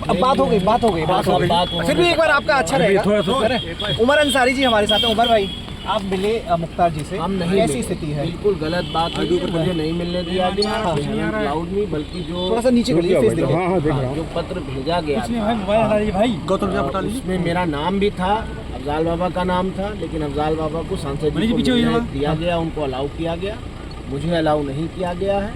अब बात हो गई। फिर भी एक बार आपका अच्छा रहेगा। उमर अंसारी जी हमारे साथ हैं। उमर भाई, आप मिले मुख्तार जी से, हम नहीं कैसी स्थिति है? बिल्कुल गलत बात है, मुझे नहीं मिलने दिया गया। लाउड नहीं, बल्कि जो थोड़ा सा नीचे कर लीजिए, फेस देखिए। जो पत्र भेजा गया था उसमें मेरा नाम भी था, अफजाल बाबा का नाम था, लेकिन अफजाल बाबा को सांसद जी को मिलने दिया गया, उनको अलाउ किया गया, मुझे अलाउ नहीं किया गया है।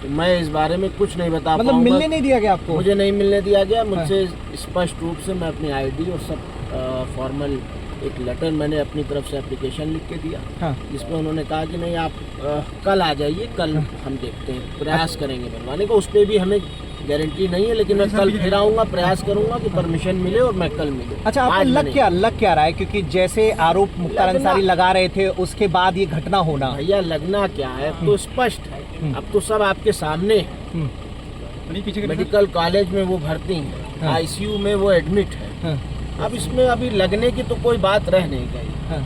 तो मैं इस बारे में कुछ नहीं बता मतलब मिलने नहीं दिया गया आपको? मुझे नहीं मिलने दिया गया। मुझसे स्पष्ट रूप से मैं अपनी आईडी और सब फॉर्मल एक लेटर मैंने अपनी तरफ से एप्लीकेशन लिख के दिया, जिसमें उन्होंने कहा कि नहीं आप कल आ जाइए, कल हम देखते हैं, प्रयास करेंगे बनवाने को। उस पर भी हमें गारंटी नहीं है, लेकिन मैं कल फिर आऊँगा, प्रयास करूँगा कि परमिशन मिले और मैं कल मिलूँ। अच्छा, आपको लग क्या रहा है? क्योंकि जैसे आरोप मुख्तार अंसारी लगा रहे थे, उसके बाद ये घटना होना। भैया लगना क्या है, तो स्पष्ट है, अब तो सब आपके सामने है। मेडिकल कॉलेज में वो भर्ती है, आईसीयू में वो एडमिट है। अब इसमें अभी लगने की तो कोई बात रह नहीं गई।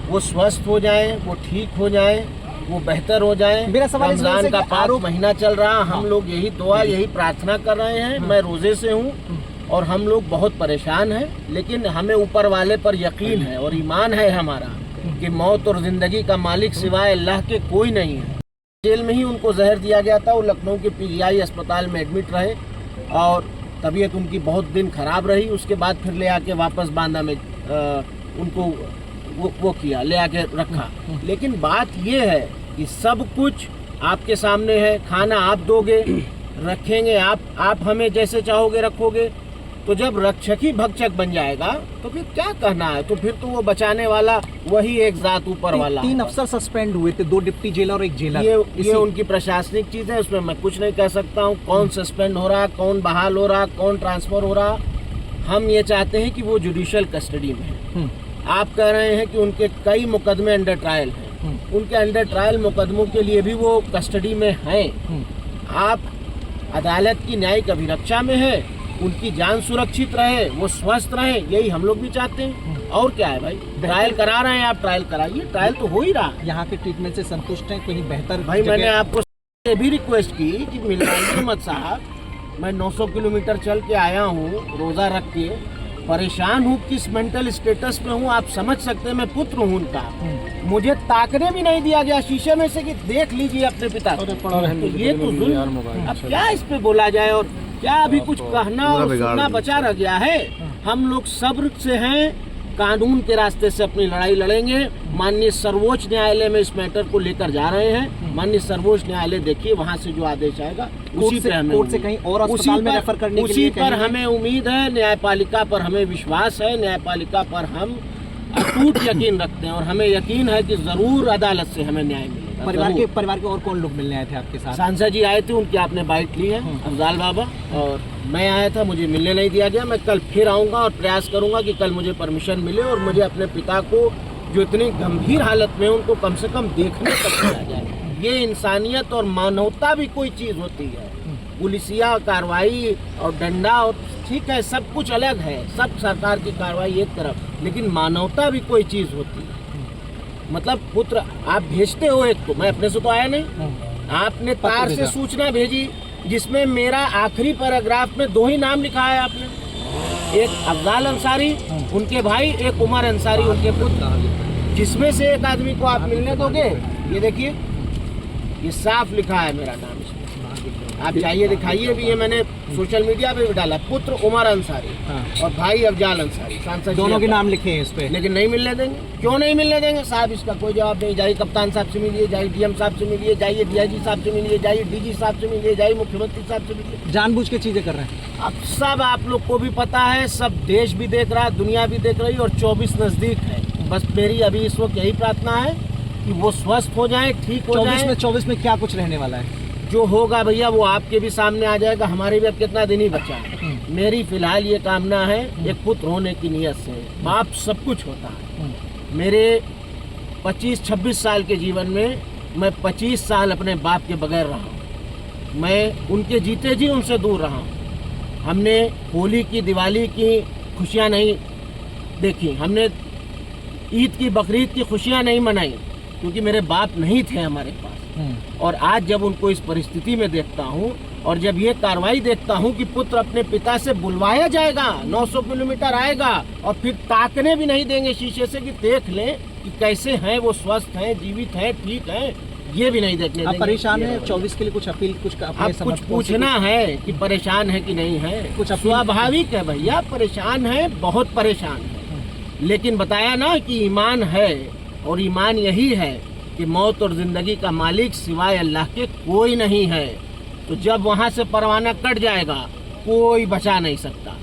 वो स्वस्थ हो जाए, वो ठीक हो जाए, वो बेहतर हो जाए। मेरा सवाल रमजान का 5 महीना चल रहा, हम लोग यही दुआ यही प्रार्थना कर रहे हैं। मैं रोजे से हूँ और हम लोग बहुत परेशान हैं, लेकिन हमें ऊपर वाले पर यकीन है और ईमान है हमारा कि मौत और जिंदगी का मालिक सिवाय अल्लाह के कोई नहीं है। जेल में ही उनको जहर दिया गया था, वो लखनऊ के पीजीआई अस्पताल में एडमिट रहे और तबीयत उनकी बहुत दिन खराब रही। उसके बाद फिर ले आके वापस बांदा में उनको वो किया, ले आके रखा। लेकिन बात ये है कि सब कुछ आपके सामने है, खाना आप दोगे, रखेंगे आप हमें जैसे चाहोगे रखोगे। तो जब रक्षक ही भक्षक बन जाएगा तो फिर क्या कहना है? तो फिर तो वो बचाने वाला वही एक जात ऊपर वाला। 3 अफसर सस्पेंड हुए थे, 2 डिप्टी जेलर और 1 जेलर। ये उनकी प्रशासनिक चीज है, उसमें मैं कुछ नहीं कह सकता हूँ। कौन सस्पेंड हो रहा, कौन बहाल हो रहा, कौन ट्रांसफर हो रहा, हम ये चाहते हैं कि वो जुडिशियल कस्टडी में है। आप कह रहे हैं कि उनके कई मुकदमे अंडर ट्रायल हैं, उनके अंडर ट्रायल मुकदमों के लिए भी वो कस्टडी में हैं। आप अदालत की न्यायिक अभिरक्षा में है, उनकी जान सुरक्षित रहे, वो स्वस्थ रहे, यही हम लोग भी चाहते हैं। और क्या है भाई, ट्रायल करा रहे हैं आप, ट्रायल कराइए, ट्रायल तो हो ही रहा। यहाँ के ट्रीटमेंट से संतुष्ट हैं? कहीं बेहतर? भाई मैंने आपको ये भी रिक्वेस्ट की कि मिलाइए मत साहब, मैं 900 किलोमीटर चल के आया हूँ रोजा रख के, परेशान हूँ, किस मेंटल स्टेटस में हूँ आप समझ सकते हैं। मैं पुत्र हूँ उनका, मुझे ताकने भी नहीं दिया गया शीशे में से कि देख लीजिए अपने पिता को। तो ये तो जुल्म, अब क्या इस पे बोला जाए और क्या अभी कुछ कहना और सुनना बचा रह गया है? हम लोग सब्र से हैं, कानून के रास्ते से अपनी लड़ाई लड़ेंगे। माननीय सर्वोच्च न्यायालय में इस मैटर को लेकर जा रहे हैं। माननीय सर्वोच्च न्यायालय देखिए वहां से जो आदेश आएगा उसी पे हमें कोर्ट से कहीं और अस्पताल में रेफर करने के लिए उसी पर हमें उम्मीद है। न्यायपालिका पर हमें विश्वास है, न्यायपालिका पर हम अटूट यकीन रखते हैं और हमें यकीन है कि जरूर अदालत से हमें न्याय मिलेगा। परिवार के और कौन लोग मिलने आए थे आपके साथ? सांसद जी आए थे, उनकी आपने बाइट ली है, अफजाल बाबा, और मैं आया था, मुझे मिलने नहीं दिया गया। मैं कल फिर आऊँगा और प्रयास करूँगा कि कल मुझे परमिशन मिले और मुझे अपने पिता को जो इतनी गंभीर हालत में उनको कम से कम देखने तक मिला जाए। ये इंसानियत और मानवता भी कोई चीज़ होती है। पुलिसिया कार्रवाई और डंडा और ठीक है, सब कुछ अलग है, सब सरकार की कार्रवाई एक तरफ, लेकिन मानवता भी कोई चीज़ होती है। मतलब पुत्र आप भेजते हो एक को, मैं अपने से तो आया नहीं, आपने तार से सूचना भेजी जिसमें मेरा आखिरी पैराग्राफ में 2 ही नाम लिखा है आपने, एक अफजाल अंसारी उनके भाई, एक उमर अंसारी उनके पुत्र, जिसमें से एक आदमी को आप मिलने दोगे? ये देखिए, ये साफ लिखा है मेरा नाम इसमें, आप चाहिए दिखाइए भी, ये मैंने सोशल मीडिया पे भी डाला, पुत्र उमर अंसारी और भाई अफजाल अंसारी, सांसद दोनों के नाम लिखे हैं इस पे। लेकिन नहीं मिलने देंगे। क्यों नहीं मिलने देंगे साहब? इसका कोई जवाब नहीं। जाइए कप्तान साहब से मिलिए, जाइए डीएम साहब से मिलिए, जाइए डीआईजी साहब से मिलिए, जाइए डीजी साहब से मिलिए, जाइए मुख्यमंत्री साहब से मिलिए। जानबूझ के चीजें कर रहे हैं। अब सब आप लोग को भी पता है, सब देश भी देख रहा है, दुनिया भी देख रही, और 24 नजदीक है। बस मेरी अभी इस वक्त यही प्रार्थना है कि वो स्वस्थ हो जाए, ठीक हो जाए। 24 में क्या कुछ रहने वाला है? जो होगा भैया वो आपके भी सामने आ जाएगा, हमारे भी अब कितना दिन ही बचा है। मेरी फिलहाल ये कामना है, एक पुत्र होने की नीयत से। बाप सब कुछ होता है। मेरे 25-26 साल के जीवन में मैं 25 साल अपने बाप के बगैर रहा हूँ। मैं उनके जीते जी उनसे दूर रहा हूँ। हमने होली की, दिवाली की खुशियाँ नहीं देखी, हमने ईद की, बकरीद की खुशियाँ नहीं मनाई, क्योंकि मेरे बाप नहीं थे हमारे पास। और आज जब उनको इस परिस्थिति में देखता हूँ और जब ये कार्रवाई देखता हूँ कि पुत्र अपने पिता से बुलवाया जाएगा, 900 किलोमीटर आएगा और फिर ताकने भी नहीं देंगे शीशे से कि देख लें कि कैसे हैं वो, स्वस्थ हैं, जीवित हैं, ठीक हैं, ये भी नहीं देखने देंगे। आप परेशान हैं 24 के लिए? कुछ अपील, कुछ अब कुछ पूछना है कि परेशान है कि नहीं है? कुछ स्वाभाविक है भैया, परेशान है, बहुत परेशान है। लेकिन बताया ना कि ईमान है, और ईमान यही है कि मौत और जिंदगी का मालिक सिवाय अल्लाह के कोई नहीं है। तो जब वहाँ से परवाना कट जाएगा, कोई बचा नहीं सकता।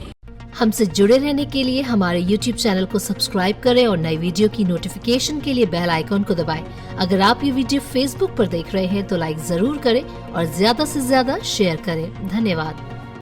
हमसे जुड़े रहने के लिए हमारे YouTube चैनल को सब्सक्राइब करें और नई वीडियो की नोटिफिकेशन के लिए बेल आइकॉन को दबाएं। अगर आप ये वीडियो Facebook पर देख रहे हैं तो लाइक जरूर करें और ज्यादा से ज्यादा शेयर करें। धन्यवाद।